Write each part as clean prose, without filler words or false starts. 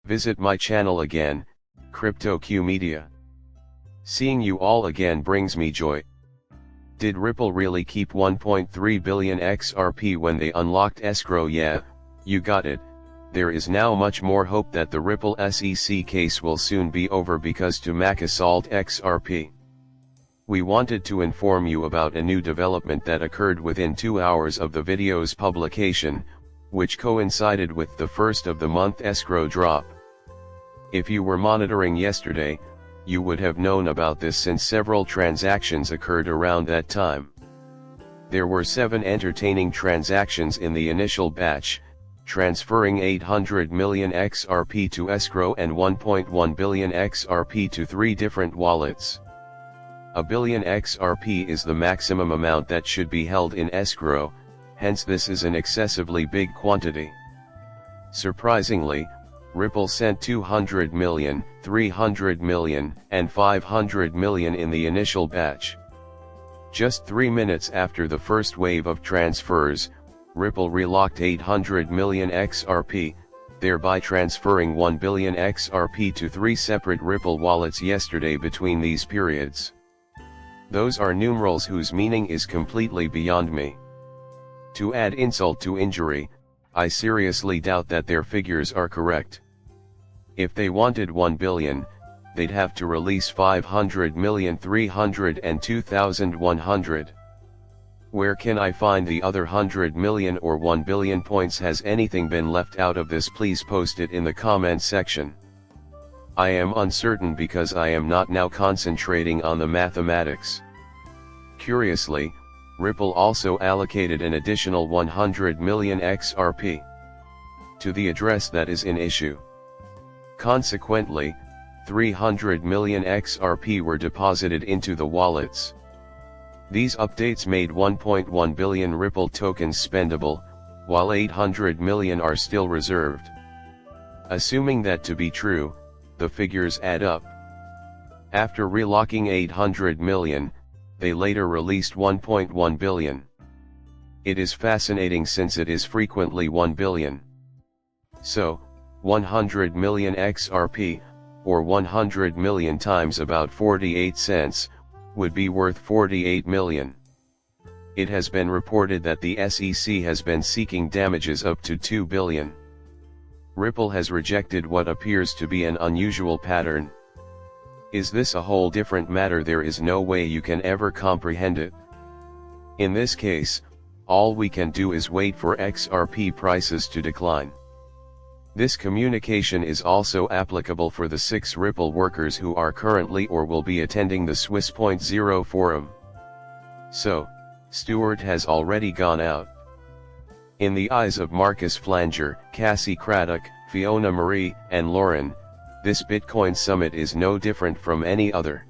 Visit my channel again, CryptoQ Media. Seeing you all again brings me joy. Did Ripple really keep 1.3 billion XRP when they unlocked escrow? Yeah, you got it. There is now much more hope that the Ripple SEC case will soon be over because to Mac assault XRP. We wanted to inform you about a new development that occurred within 2 hours of the video's publication, which coincided with the first of the month escrow drop. If you were monitoring yesterday, you would have known about this since several transactions occurred around that time. There were 7 entertaining transactions in the initial batch, transferring 800 million XRP to escrow and 1.1 billion XRP to 3 different wallets. A billion XRP is the maximum amount that should be held in escrow, hence this is an excessively big quantity. Surprisingly, Ripple sent 200 million, 300 million, and 500 million in the initial batch. Just 3 minutes after the first wave of transfers, Ripple relocked 800 million XRP, thereby transferring 1 billion XRP to 3 separate Ripple wallets yesterday between these periods. Those are numerals whose meaning is completely beyond me. To add insult to injury, I seriously doubt that their figures are correct. If they wanted 1 billion, they'd have to release 500 million 302,100. Where can I find the other 100 million or 1 billion points? Has anything been left out of this? Please post it in the comment section. I am uncertain because I am not now concentrating on the mathematics. Curiously, Ripple also allocated an additional 100 million XRP to the address that is in issue. Consequently, 300 million XRP were deposited into the wallets. These updates made 1.1 billion Ripple tokens spendable, while 800 million are still reserved. Assuming that to be true, the figures add up. After relocking 800 million, they later released 1.1 billion. It is fascinating since it is frequently 1 billion. So, 100 million XRP, or 100 million times about 48 cents, would be worth 48 million. It has been reported that the SEC has been seeking damages up to 2 billion. Ripple has rejected what appears to be an unusual pattern. Is this a whole different matter? There is no way you can ever comprehend it. In this case, all we can do is wait for XRP prices to decline. This communication is also applicable for the 6 Ripple workers who are currently or will be attending the Swiss Point Zero forum. So, Stuart has already gone out. In the eyes of Marcus Flanger, Cassie Craddock, Fiona Marie, and Lauren, this Bitcoin summit is no different from any other.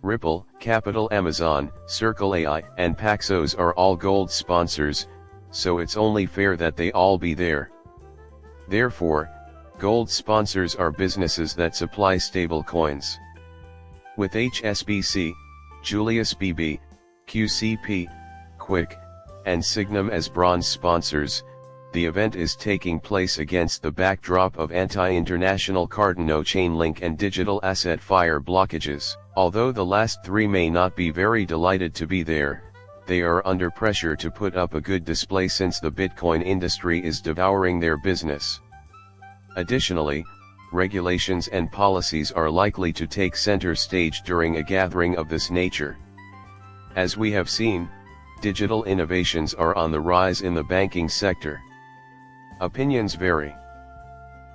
Ripple, Capital Amazon, Circle AI, and Paxos are all gold sponsors, so it's only fair that they all be there. Therefore, gold sponsors are businesses that supply stable coins. With HSBC, Julius BB, QCP, Quick, and Signum as bronze sponsors, the event is taking place against the backdrop of anti-international Cardano Chainlink and digital asset fire blockages. Although the last 3 may not be very delighted to be there, they are under pressure to put up a good display since the Bitcoin industry is devouring their business. Additionally, regulations and policies are likely to take center stage during a gathering of this nature. As we have seen, digital innovations are on the rise in the banking sector. Opinions vary.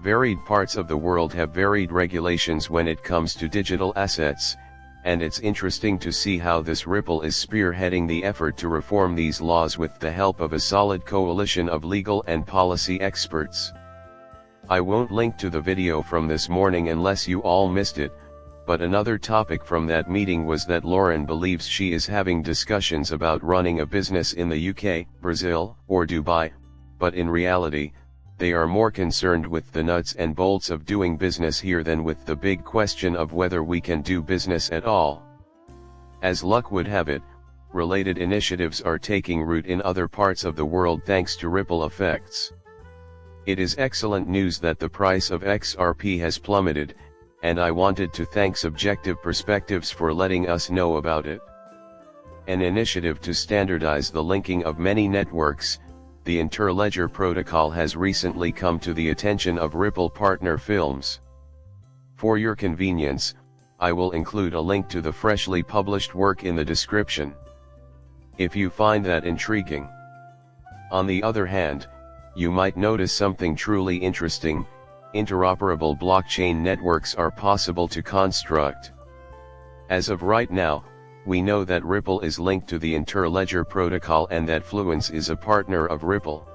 Varied parts of the world have varied regulations when it comes to digital assets, and it's interesting to see how this Ripple is spearheading the effort to reform these laws with the help of a solid coalition of legal and policy experts. I won't link to the video from this morning unless you all missed it, but another topic from that meeting was that Lauren believes she is having discussions about running a business in the UK, Brazil, or Dubai, but in reality, they are more concerned with the nuts and bolts of doing business here than with the big question of whether we can do business at all. As luck would have it, related initiatives are taking root in other parts of the world thanks to ripple effects. It is excellent news that the price of XRP has plummeted, and I wanted to thank Subjective Perspectives for letting us know about it. An initiative to standardize the linking of many networks, the Interledger Protocol has recently come to the attention of Ripple partner firms. For your convenience, I will include a link to the freshly published work in the description, if you find that intriguing. On the other hand, you might notice something truly interesting: interoperable blockchain networks are possible to construct. As of right now, we know that Ripple is linked to the Interledger Protocol and that Fluence is a partner of Ripple.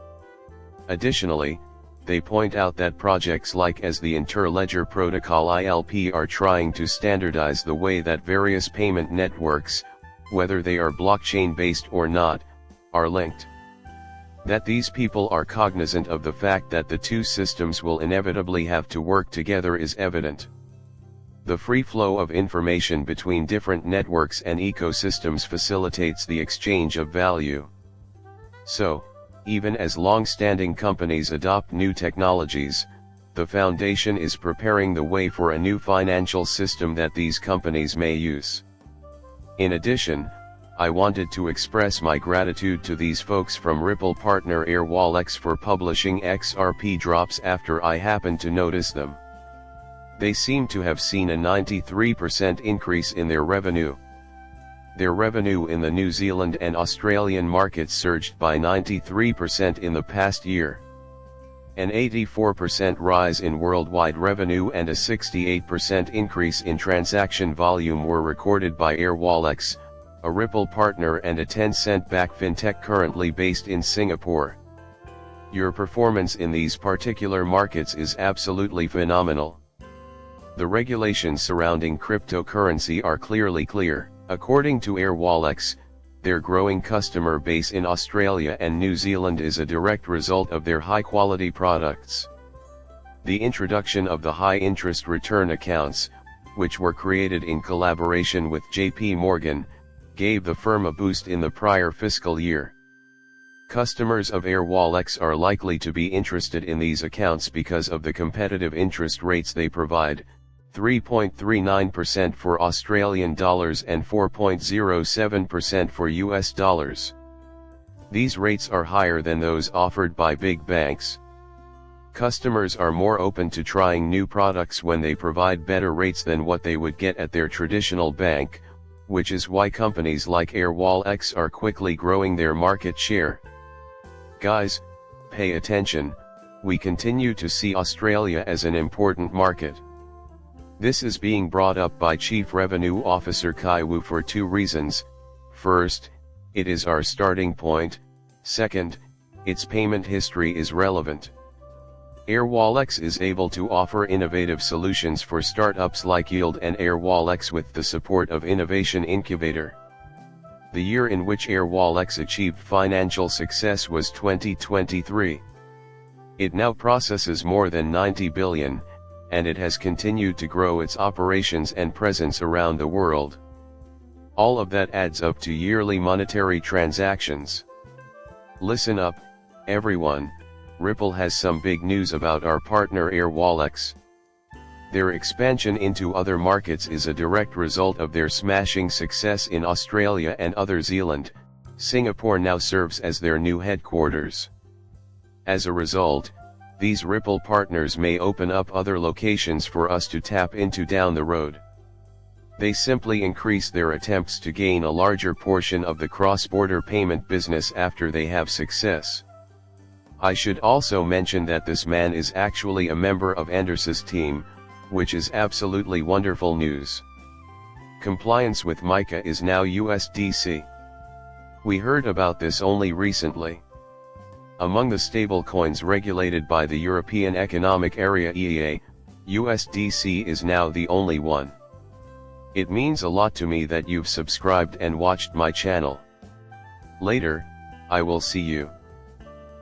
Additionally, they point out that projects like as the Interledger Protocol ILP are trying to standardize the way that various payment networks, whether they are blockchain-based or not, are linked. That these people are cognizant of the fact that the two systems will inevitably have to work together is evident. The free flow of information between different networks and ecosystems facilitates the exchange of value. So, even as long-standing companies adopt new technologies, the foundation is preparing the way for a new financial system that these companies may use. In addition, I wanted to express my gratitude to these folks from Ripple partner AirWallex for publishing XRP drops after I happened to notice them. They seem to have seen a 93% increase in their revenue. Their revenue in the New Zealand and Australian markets surged by 93% in the past year. An 84% rise in worldwide revenue and a 68% increase in transaction volume were recorded by AirWallex, a Ripple partner and a 10-cent-backed fintech currently based in Singapore. Your performance in these particular markets is absolutely phenomenal. The regulations surrounding cryptocurrency are clearly clear. According to AirWallex, their growing customer base in Australia and New Zealand is a direct result of their high-quality products. The introduction of the high-interest return accounts, which were created in collaboration with JP Morgan, gave the firm a boost in the prior fiscal year. Customers of AirWallex are likely to be interested in these accounts because of the competitive interest rates they provide, 3.39% for Australian dollars and 4.07% for US dollars. These rates are higher than those offered by big banks. Customers are more open to trying new products when they provide better rates than what they would get at their traditional bank, which is why companies like AirWallex are quickly growing their market share. Guys, pay attention, we continue to see Australia as an important market. This is being brought up by Chief Revenue Officer Kai Wu for two reasons. First, it is our starting point. Second, its payment history is relevant. AirWallex is able to offer innovative solutions for startups like Yield and AirWallex with the support of Innovation Incubator. The year in which AirWallex achieved financial success was 2023. It now processes more than 90 billion, and it has continued to grow its operations and presence around the world. All of that adds up to yearly monetary transactions. Listen up, everyone. Ripple has some big news about our partner AirWallex. Their expansion into other markets is a direct result of their smashing success in Australia and New Zealand. Singapore now serves as their new headquarters. As a result, these Ripple partners may open up other locations for us to tap into down the road. They simply increase their attempts to gain a larger portion of the cross-border payment business after they have success. I should also mention that this man is actually a member of Anders's team, which is absolutely wonderful news. Compliance with MiCA is now USDC. We heard about this only recently. Among the stablecoins regulated by the European Economic Area (EEA), USDC is now the only one. It means a lot to me that you've subscribed and watched my channel. Later, I will see you.